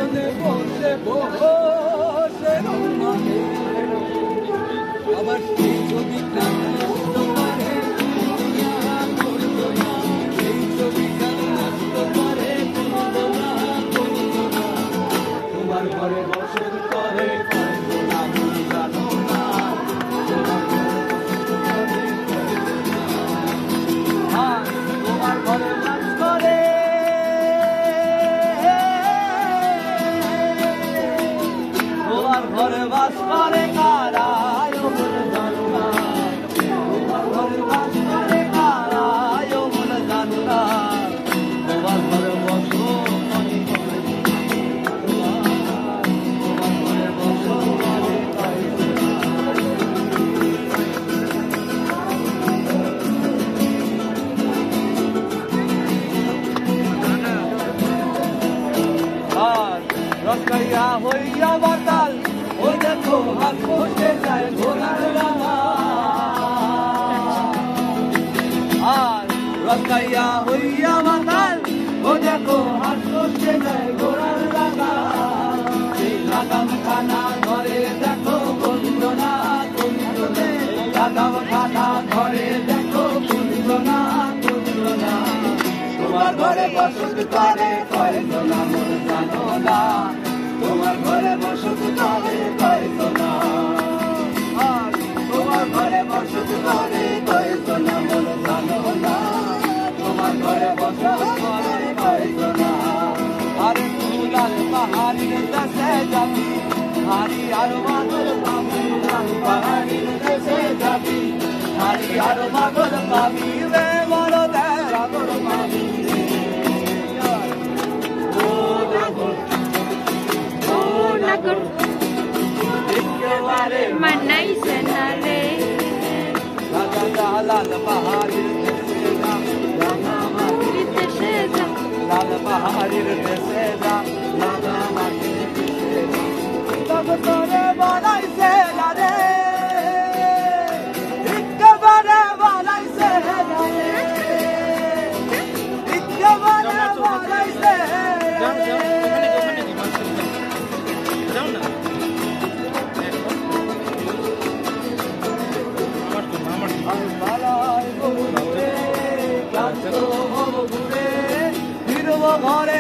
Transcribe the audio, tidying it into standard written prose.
বাগানে বসে বসে আবার সেই ছবিটা নষ্ট করে সেই ছবিটা নষ্ট করে তোমার ঘরে বসত করে তোমার ঘরে বাস করে তোমার ঘরে বাস করে কারা মনে জানো না তোমার ঘরে বাস করে কারা মনে জানো না তোমার ঘরে বসো তোমার ঘরে বসো রসকাইয়া হইয়া বাতাল ওই দেখো হাত বসে যায় ঘোড়ার রাঙা আর রসকাইয়া হইয়া বাতাল ও দেখো হাত বসে যায় ঘোড়ার রাঙা এই লাগাম খানা ঘরে দেখো কুঞ্জনা কুঞ্জনে লাগাম খানা ঘরে দেখো কুঞ্জনা কুঞ্জনা তোমার ঘরে বসত করে কয়তো না মন জানো না তোমার ঘরে বসত করে কয়তো না আর তোমার ঘরে বসত করে কয়তো না মন জানো না তোমার ঘরে বসত করে কয়তো না আরে ফুলার পাহাড়ির দেশে যাবি হারি আর মাগর পাবি পাহাড়ির দেশে যাবি হারি আর মাগর পাবি রে বড় দেরাগর পাবি Manai senare लाल पहाड़ी लाल पहाड़ी तब तोरे बनाई से रे इकबारे बनाई से इकबारे बनाई से ঘরে